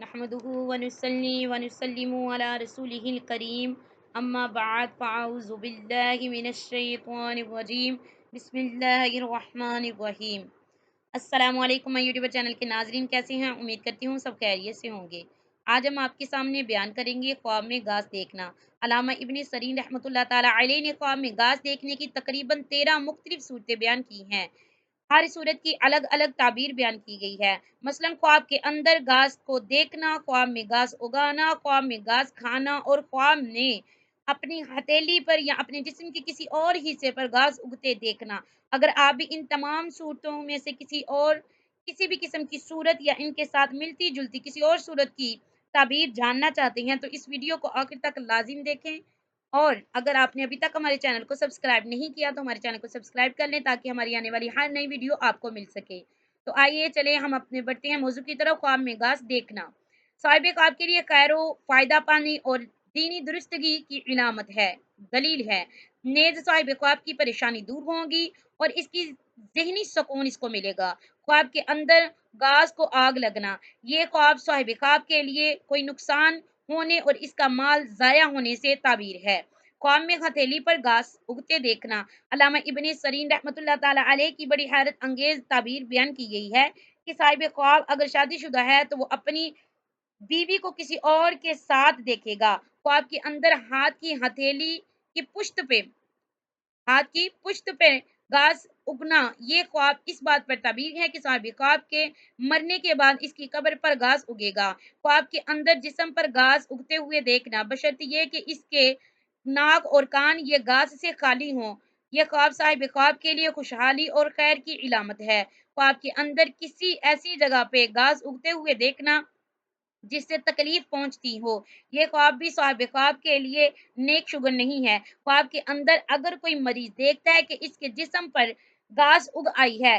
نحمده ونصلي ونسلم على رسوله الكريم اما بعد فاعوذ باللہ من الشیطان الرجیم بسم اللہ الرحمن الرحیم۔ السلام علیکم میں یوٹیوب چینل کے ناظرین، کیسے ہیں؟ امید کرتی ہوں سب خیریت سے ہوں گے۔ آج ہم آپ کے سامنے بیان کریں گے خواب میں گھاس دیکھنا۔ علامہ ابن سیرین رحمۃ اللہ تعالیٰ علیہ نے خواب میں گھاس دیکھنے کی تقریباً 13 مختلف صورتیں بیان کی ہیں۔ ہر صورت کی الگ الگ تعبیر بیان کی گئی ہے۔ مثلا خواب کے اندر گھاس کو دیکھنا، خواب میں گھاس اگانا، خواب میں گھاس کھانا اور خواب میں اپنی ہتھیلی پر یا اپنے جسم کے کسی اور حصے پر گھاس اگتے دیکھنا۔ اگر آپ بھی ان تمام صورتوں میں سے کسی بھی قسم کی صورت یا ان کے ساتھ ملتی جلتی کسی اور صورت کی تعبیر جاننا چاہتے ہیں تو اس ویڈیو کو آخر تک لازم دیکھیں۔ اور اگر آپ نے ابھی تک ہمارے چینل کو سبسکرائب نہیں کیا تو ہمارے چینل کو سبسکرائب کر لیں تاکہ ہماری آنے والی ہر نئی ویڈیو آپ کو مل سکے۔ تو آئیے چلیں ہم اپنے بڑھتے ہیں موضوع کی طرف۔ خواب میں گھاس دیکھنا صاحب خواب کے لیے خیر و فائدہ پانی اور دینی درستگی کی علامت ہے، دلیل ہے۔ نیز صاحب خواب کی پریشانی دور ہوگی اور اس کی ذہنی سکون اس کو ملے گا۔ خواب کے اندر گھاس کو آگ لگنا، یہ خواب صاحب خواب کے لیے کوئی نقصان ہونے اور اس کا مال ضائع ہونے سے تعبیر ہے۔ خواب میں ہتھیلی پر گھاس اگتے دیکھنا، علامہ ابن سیرین رحمۃ اللہ تعالیٰ علیہ کی بڑی حیرت انگیز تعبیر بیان کی گئی ہے کہ صاحب خواب اگر شادی شدہ ہے تو وہ اپنی بیوی کو کسی اور کے ساتھ دیکھے گا۔ خواب کے اندر ہاتھ کی پشت پہ گھاس اگنا، یہ خواب اس بات پر تعبیر ہے کہ صاحب خواب کے مرنے کے بعد اس کی قبر پر گھاس اگے گا۔ خواب کے اندر جسم پر گھاس اگتے ہوئے دیکھنا، بشرط یہ کہ اس کے ناک اور کان یہ گھاس سے خالی ہوں، یہ خواب صاحب خواب کے لیے خوشحالی اور خیر کی علامت ہے۔ خواب کے اندر کسی ایسی جگہ پہ گھاس اگتے ہوئے دیکھنا جس سے تکلیف پہنچتی ہو، یہ خواب بھی صاحب خواب کے لیے نیک شگن نہیں ہے۔ خواب کے اندر اگر کوئی مریض دیکھتا ہے کہ اس کے جسم پر گھاس اگ آئی ہے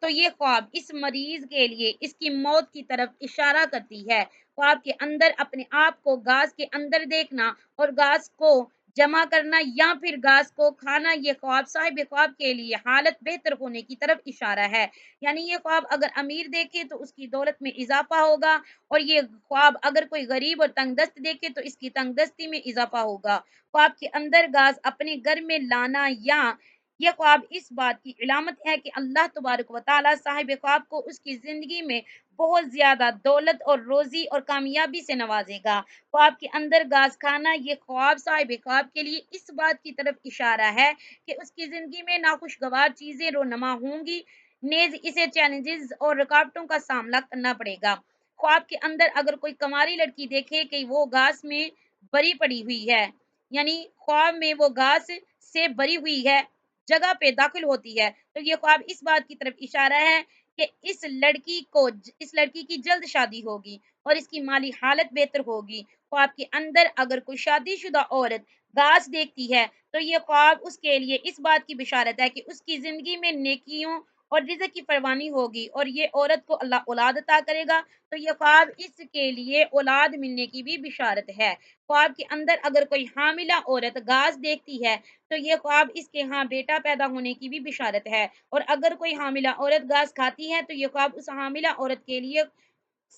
تو یہ خواب اس مریض کے لیے اس کی موت کی طرف اشارہ کرتی ہے۔ خواب کے اندر اپنے آپ کو گھاس کے اندر دیکھنا اور گھاس کو جمع کرنا یا پھر گھاس کو کھانا، یہ خواب صاحب خواب کے لیے حالت بہتر ہونے کی طرف اشارہ ہے۔ یعنی یہ خواب اگر امیر دیکھے تو اس کی دولت میں اضافہ ہوگا، اور یہ خواب اگر کوئی غریب اور تنگ دست دیکھے تو اس کی تنگ دستی میں اضافہ ہوگا۔ خواب کے اندر گھاس اپنے گھر میں لانا، یا یہ خواب اس بات کی علامت ہے کہ اللہ تبارک و تعالی صاحب خواب کو اس کی زندگی میں بہت زیادہ دولت اور روزی اور کامیابی سے نوازے گا۔ خواب کے اندر گھاس کھانا، یہ خواب صاحب خواب کے لیے اس بات کی طرف اشارہ ہے کہ اس کی زندگی میں ناخوشگوار چیزیں رونما ہوں گی، نیز اسے چیلنجز اور رکاوٹوں کا سامنا کرنا پڑے گا۔ خواب کے اندر اگر کوئی کماری لڑکی دیکھے کہ وہ گھاس میں بری پڑی ہوئی ہے، یعنی خواب میں وہ گھاس سے بری ہوئی ہے جگہ پہ داخل ہوتی ہے، تو یہ خواب اس بات کی طرف اشارہ ہے کہ اس لڑکی کی جلد شادی ہوگی اور اس کی مالی حالت بہتر ہوگی۔ خواب کے اندر اگر کوئی شادی شدہ عورت گھاس دیکھتی ہے تو یہ خواب اس کے لیے اس بات کی بشارت ہے کہ اس کی زندگی میں نیکیوں اور رزق کی فراوانی ہوگی اور یہ عورت کو اللہ اولاد عطا کرے گا، تو یہ خواب اس کے لیے اولاد ملنے کی بھی بشارت ہے۔ خواب کے اندر اگر کوئی حاملہ عورت گھاس دیکھتی ہے تو یہ خواب اس کے ہاں بیٹا پیدا ہونے کی بھی بشارت ہے، اور اگر کوئی حاملہ عورت گھاس کھاتی ہے تو یہ خواب اس حاملہ عورت کے لیے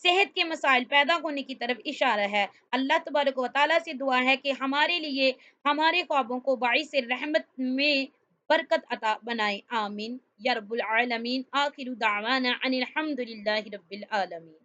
صحت کے مسائل پیدا ہونے کی طرف اشارہ ہے۔ اللہ تبارک و تعالیٰ سے دعا ہے کہ ہمارے لیے ہمارے خوابوں کو باعث رحمت میں برکت عطا بنائے، آمین یا رب العالمین۔ آخر دعوانا ان الحمد للہ رب العالمین۔